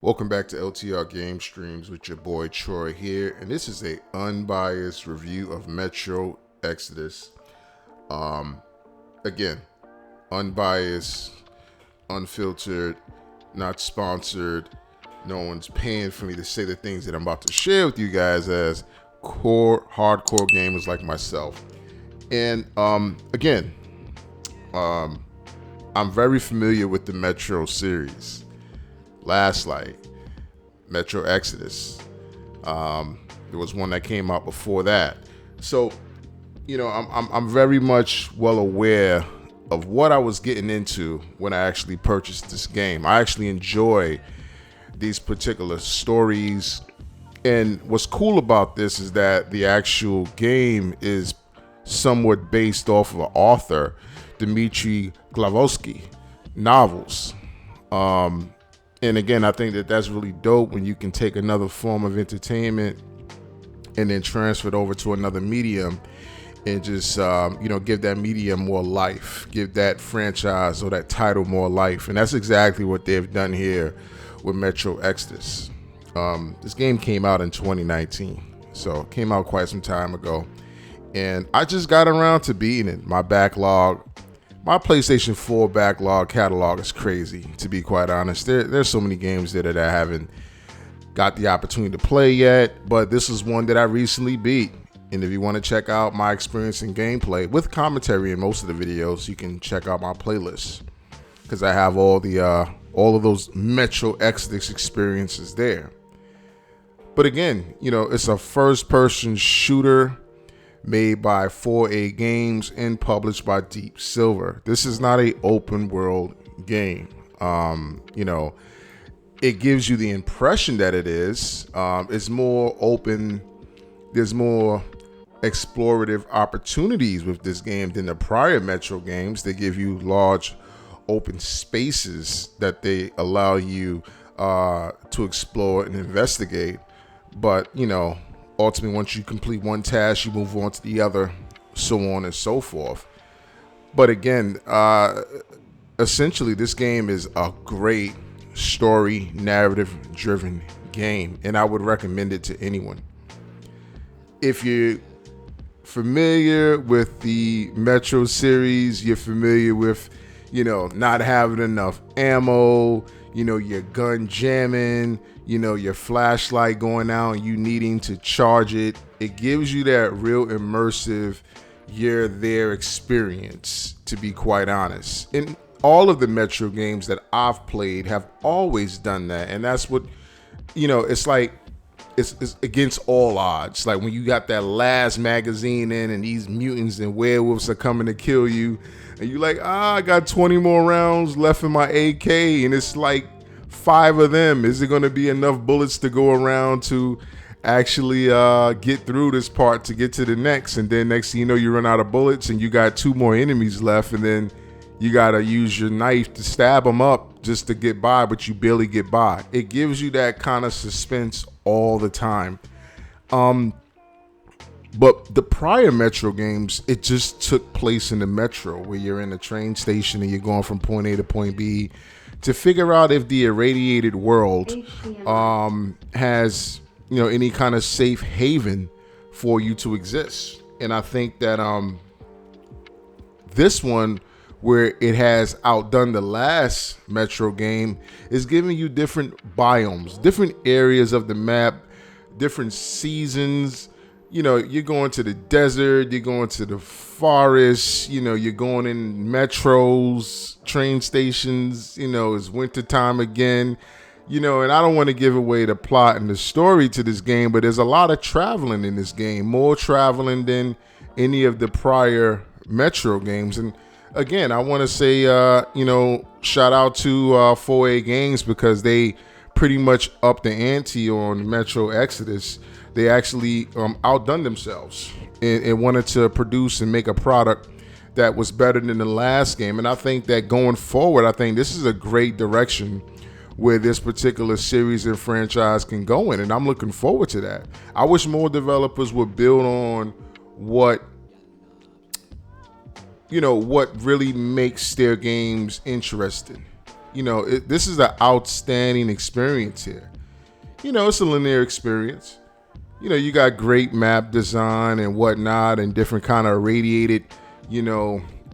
Welcome back to LTR Game Streams with your boy Troy here, and this is a unbiased review of Metro Exodus. Again, unbiased, unfiltered, not sponsored. No one's paying for me to say the things that I'm about to share with you guys as hardcore gamers like myself. And again, I'm very familiar with the Metro series. Last Light, Metro Exodus. There was one that came out before that. So, I'm very much well aware of what I was getting into when I actually purchased this game. I actually enjoy these particular stories. And what's cool about this is that the actual game is somewhat based off of an author, Dmitry Glavosky, novels. And again, I think that that's really dope when you can take another form of entertainment and then transfer it over to another medium and just, give that medium more life, give that franchise or that title more life. And that's exactly what they've done here with Metro Exodus. This game came out in 2019, so it came out quite some time ago. And I just got around to beating it. My PlayStation 4 backlog catalog is crazy, to be quite honest. There's so many games there that I haven't got the opportunity to play yet, but this is one that I recently beat. And if you want to check out my experience in gameplay with commentary in most of the videos, you can check out my playlist because I have all of those Metro Exodus experiences there. But again, it's a first-person shooter made by 4A Games and published by Deep Silver. This is not an open world game. It gives you the impression that it is. It's more open. There's more explorative opportunities with this game than the prior Metro games. They give you large open spaces that they allow you to explore and investigate. But, ultimately, once you complete one task, you move on to the other, so on and so forth. But again, essentially, this game is a great story, narrative-driven game, and I would recommend it to anyone. If you're familiar with the Metro series, you're familiar with, not having enough ammo, your gun jamming, your flashlight going out and you needing to charge it. It gives you that real immersive, you're there experience, to be quite honest. And all of the Metro games that I've played have always done that. And that's what, it's like, it's against all odds. Like when you got that last magazine in and these mutants and werewolves are coming to kill you, and you're like, I got 20 more rounds left in my AK, and it's like 5 of them. Is it going to be enough bullets to go around to actually get through this part to get to the next? And then next thing you know, you run out of bullets and you got 2 more enemies left, and then you got to use your knife to stab them up just to get by, but you barely get by. It gives you that kind of suspense all the time. But the prior Metro games, it just took place in the Metro, where you're in a train station and you're going from point A to point B to figure out if the irradiated world has, any kind of safe haven for you to exist. And I think that this one, where it has outdone the last Metro game, is giving you different biomes, different areas of the map, different seasons. You're going to the desert, you're going to the forest, you're going in metros, train stations, it's wintertime again, and I don't want to give away the plot and the story to this game, but there's a lot of traveling in this game, more traveling than any of the prior Metro games. And again, I want to say, shout out to 4A Games, because they pretty much upped the ante on Metro Exodus. They actually outdone themselves and wanted to produce and make a product that was better than the last game. And I think that going forward, I think this is a great direction where this particular series and franchise can go in. And I'm looking forward to that. I wish more developers would build on what really makes their games interesting. This is an outstanding experience here. It's a linear experience. You got great map design and whatnot, and different kind of irradiated,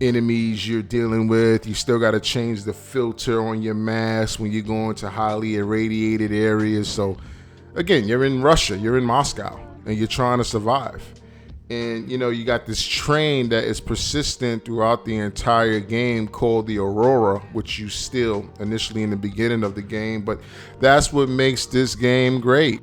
enemies you're dealing with. You still got to change the filter on your mask when you go into highly irradiated areas. So again, you're in Russia, you're in Moscow, and you're trying to survive. And you got this train that is persistent throughout the entire game called the Aurora, which you steal initially in the beginning of the game, but that's what makes this game great.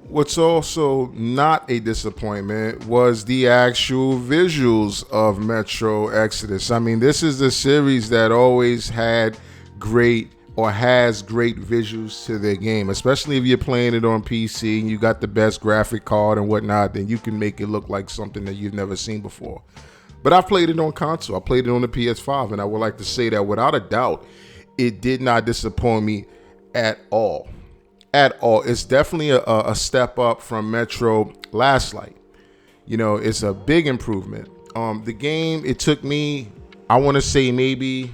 What's also not a disappointment was the actual visuals of Metro Exodus. I mean, this is a series that always had great or has great visuals to their game, especially if you're playing it on PC and you got the best graphic card and whatnot, then you can make it look like something that you've never seen before. But I played it on console. I played it on the PS5, and I would like to say that without a doubt, it did not disappoint me at all. At all. It's definitely a step up from Metro Last Light. It's a big improvement. The game, it took me, I want to say maybe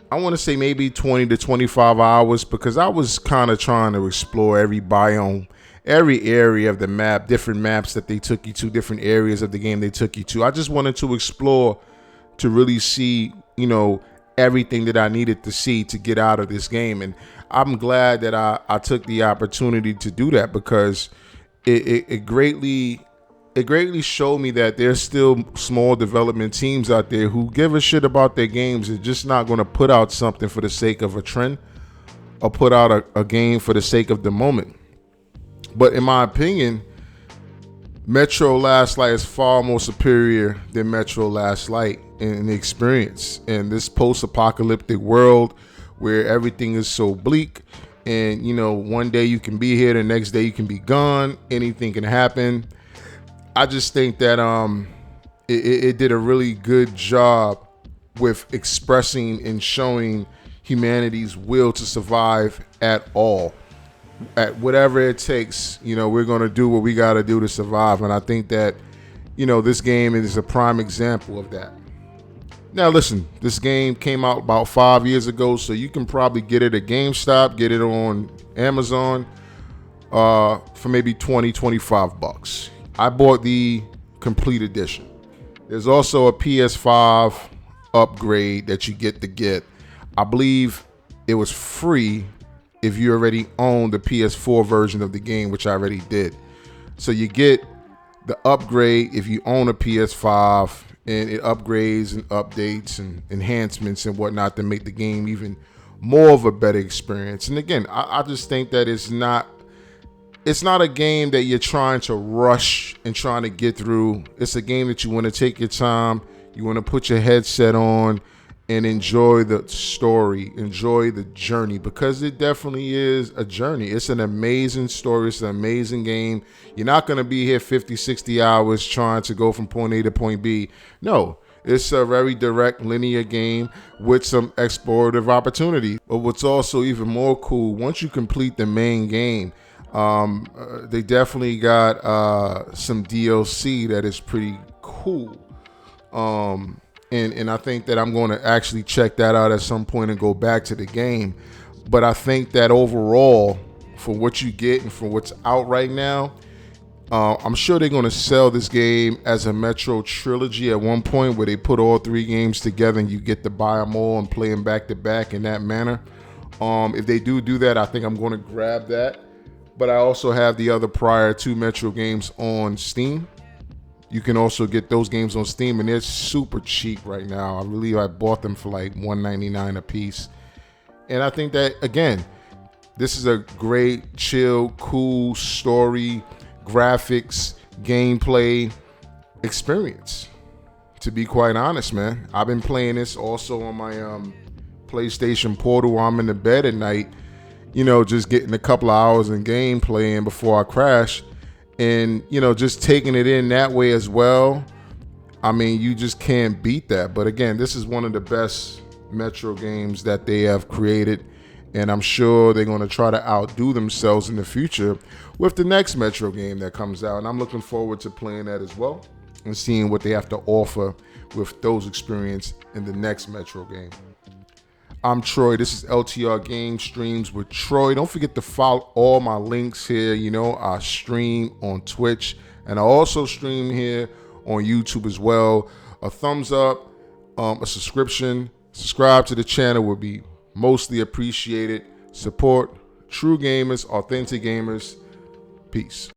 20 to 25 hours, because I was kind of trying to explore every biome, every area of the map, different maps that they took you to, different areas of the game they took you to. I just wanted to explore to really see, everything that I needed to see to get out of this game. And I'm glad that I took the opportunity to do that, because it greatly showed me that there's still small development teams out there who give a shit about their games. They're just not going to put out something for the sake of a trend or put out a game for the sake of the moment. But in my opinion, Metro Last Light is far more superior than Metro Last Light in the experience. In this post-apocalyptic world where everything is so bleak, and one day you can be here, the next day you can be gone, anything can happen. I just think that it did a really good job with expressing and showing humanity's will to survive at all. At whatever it takes, we're going to do what we got to do to survive. And I think that, this game is a prime example of that. Now, listen, this game came out about 5 years ago, so you can probably get it at GameStop, get it on Amazon for maybe $20-25. I bought the complete edition. There's also a PS5 upgrade that you get. I believe it was free if you already own the PS4 version of the game, which I already did. So you get the upgrade if you own a PS5, and it upgrades and updates and enhancements and whatnot to make the game even more of a better experience. And again, I just think that it's not a game that you're trying to rush and trying to get through. It's a game that you want to take your time. You want to put your headset on and enjoy the story, enjoy the journey, because it definitely is a journey. It's an amazing story. It's an amazing game. You're not going to be here 50, 60 hours trying to go from point A to point B. No, it's a very direct linear game with some explorative opportunity. But what's also even more cool, once you complete the main game, they definitely got some DLC that is pretty cool. And I think that I'm going to actually check that out at some point and go back to the game. But I think that overall, for what you get and for what's out right now, I'm sure they're going to sell this game as a Metro trilogy at one point, where they put all three games together and you get to buy them all and play them back to back in that manner. If they do that, I think I'm going to grab that. But I also have the other prior two Metro games on Steam. You can also get those games on Steam, and they're super cheap right now. I believe I bought them for like $1.99 a piece. And I think that, again, this is a great, chill, cool story, graphics, gameplay experience. To be quite honest, man, I've been playing this also on my PlayStation Portal while I'm in the bed at night, just getting a couple of hours in gameplay in before I crash. And, just taking it in that way as well. I mean, you just can't beat that. But again, this is one of the best Metro games that they have created. And I'm sure they're going to try to outdo themselves in the future with the next Metro game that comes out. And I'm looking forward to playing that as well and seeing what they have to offer with those experiences in the next Metro game. I'm Troy. This is LTR Game Streams with Troy. Don't forget to follow all my links here. You know, I stream on Twitch and I also stream here on YouTube as well. A thumbs up, a subscribe to the channel would be mostly appreciated. Support true gamers, authentic gamers. Peace.